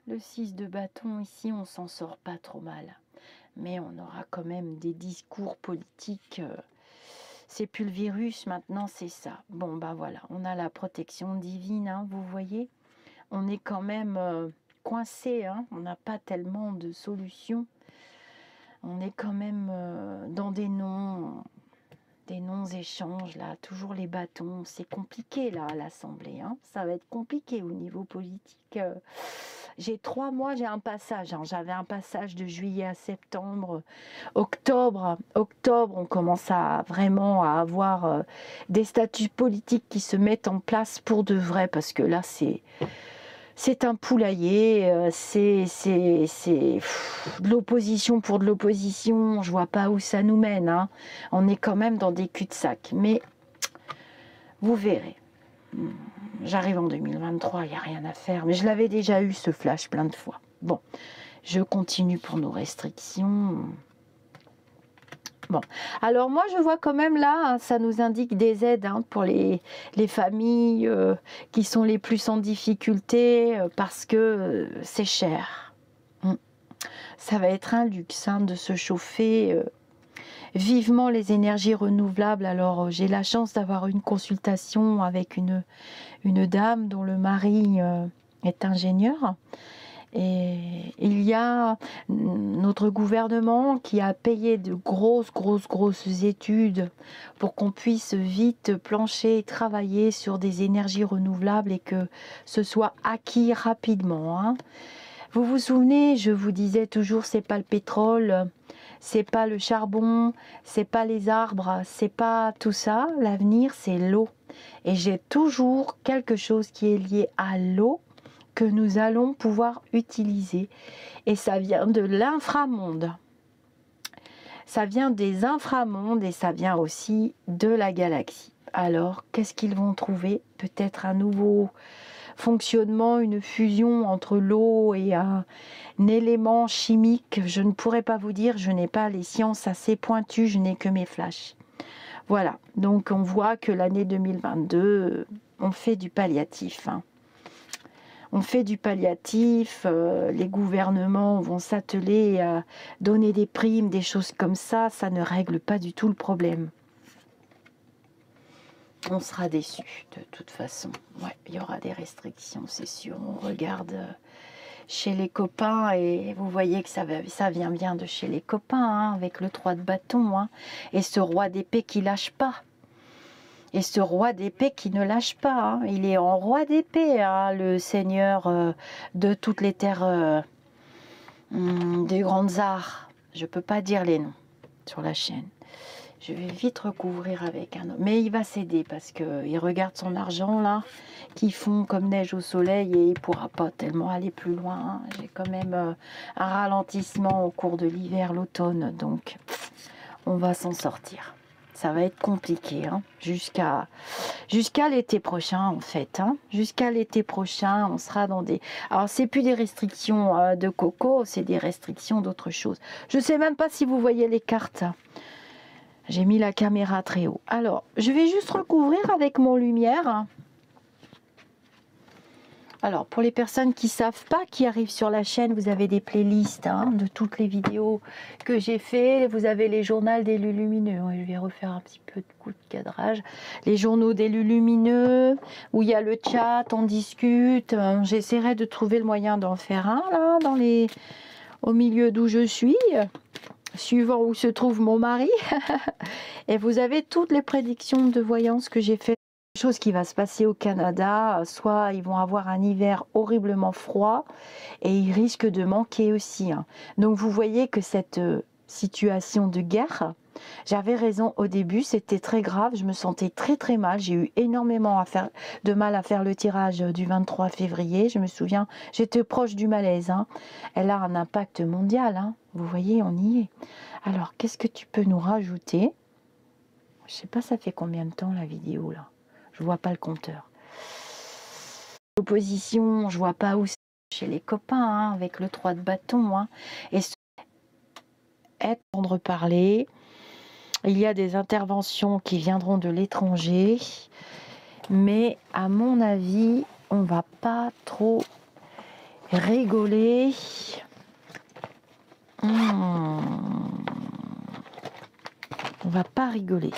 Le 6 de bâton, ici, on s'en sort pas trop mal. Mais on aura quand même des discours politiques. C'est plus le virus, maintenant, c'est ça. Bon, ben voilà, on a la protection divine, hein, vous voyez. On est quand même coincé, hein, on n'a pas tellement de solutions. On est quand même dans des non-échanges, là, toujours les bâtons. C'est compliqué, là, à l'Assemblée. Hein. Ça va être compliqué au niveau politique. J'ai 3 mois, j'ai un passage. Hein. J'avais un passage de juillet à septembre. Octobre, on commence à vraiment à avoir des statuts politiques qui se mettent en place pour de vrai, parce que là, c'est un poulailler, c'est de l'opposition pour de l'opposition, je vois pas où ça nous mène. Hein. On est quand même dans des cul-de-sac, mais vous verrez. J'arrive en 2023, il n'y a rien à faire, mais je l'avais déjà eu ce flash plein de fois. Bon, je continue pour nos restrictions. Bon, alors moi je vois quand même là, hein, ça nous indique des aides hein, pour les familles qui sont les plus en difficulté parce que c'est cher. Ça va être un luxe hein, de se chauffer vivement les énergies renouvelables. Alors j'ai la chance d'avoir une consultation avec une dame dont le mari est ingénieur. Et il y a notre gouvernement qui a payé de grosses études pour qu'on puisse vite plancher et travailler sur des énergies renouvelables et que ce soit acquis rapidement. Hein. Vous vous souvenez, je vous disais toujours, c'est pas le pétrole, c'est pas le charbon, c'est pas les arbres, c'est pas tout ça. L'avenir, c'est l'eau. Et j'ai toujours quelque chose qui est lié à l'eau que nous allons pouvoir utiliser. Et ça vient de l'inframonde. Ça vient des inframondes et ça vient aussi de la galaxie. Alors, qu'est-ce qu'ils vont trouver? Peut-être un nouveau fonctionnement, une fusion entre l'eau et un élément chimique. Je ne pourrais pas vous dire, je n'ai pas les sciences assez pointues, je n'ai que mes flashs. Voilà, donc on voit que l'année 2022, on fait du palliatif. Hein. On fait du palliatif, les gouvernements vont s'atteler à donner des primes, des choses comme ça ne règle pas du tout le problème. On sera déçus de toute façon. Ouais, il y aura des restrictions, c'est sûr. On regarde chez les copains et vous voyez que ça vient bien de chez les copains, hein, avec le 3 de bâton, hein, et ce roi d'épée qui lâche pas. Et ce roi d'épée qui ne lâche pas, hein. Il est en roi d'épée, hein, le seigneur de toutes les terres des grandes arts. Je ne peux pas dire les noms sur la chaîne. Je vais vite recouvrir avec un autre. Mais il va céder parce qu'il regarde son argent là, qui fond comme neige au soleil et il ne pourra pas tellement aller plus loin. Hein. J'ai quand même un ralentissement au cours de l'hiver, l'automne, donc on va s'en sortir. Ça va être compliqué, hein, jusqu'à l'été prochain en fait. Hein. Jusqu'à l'été prochain, on sera dans des... Alors c'est plus des restrictions de coco, c'est des restrictions d'autre chose. Je ne sais même pas si vous voyez les cartes. J'ai mis la caméra très haut. Alors, je vais juste recouvrir avec mon lumière. Alors, pour les personnes qui ne savent pas, qui arrivent sur la chaîne, vous avez des playlists hein, de toutes les vidéos que j'ai fait. Vous avez les journaux d'élus lumineux. Je vais refaire un petit peu de coup de cadrage. Les journaux d'élus lumineux, où il y a le chat, on discute. J'essaierai de trouver le moyen d'en faire un, là, au milieu d'où je suis, suivant où se trouve mon mari. Et vous avez toutes les prédictions de voyance que j'ai faites. Chose qui va se passer au Canada, soit ils vont avoir un hiver horriblement froid et ils risquent de manquer aussi. Hein. Donc vous voyez que cette situation de guerre, j'avais raison au début, c'était très grave, je me sentais très mal, j'ai eu énormément de mal à faire le tirage du 23 février, je me souviens, j'étais proche du malaise. Hein. Elle a un impact mondial, hein. Vous voyez, on y est. Alors, qu'est-ce que tu peux nous rajouter? Je sais pas, ça fait combien de temps la vidéo là? Je vois pas le compteur. L'opposition, je vois pas où c'est chez les copains, hein, avec le 3 de bâton. Hein, et entendre parler. Il y a des interventions qui viendront de l'étranger. Mais à mon avis, on va pas trop rigoler. On va pas rigoler.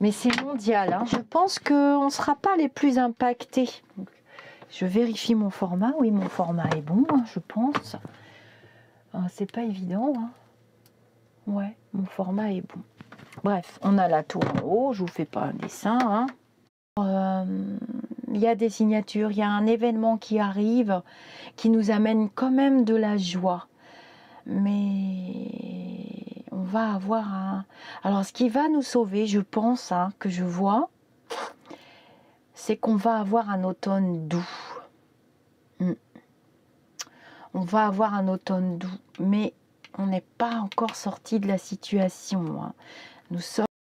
Mais c'est mondial, hein. Je pense qu'on ne sera pas les plus impactés. Je vérifie mon format. Oui, mon format est bon, hein, je pense. C'est pas évident. Hein. Ouais, mon format est bon. Bref, on a la tour en haut. Je vous fais pas un dessin. Hein. Il y a des signatures. Il y a un événement qui arrive qui nous amène quand même de la joie. Mais on va avoir un... Alors, ce qui va nous sauver, je pense, hein, que je vois, c'est qu'on va avoir un automne doux. On va avoir un automne doux, mais on n'est pas encore sorti de la situation. Hein. Nous sommes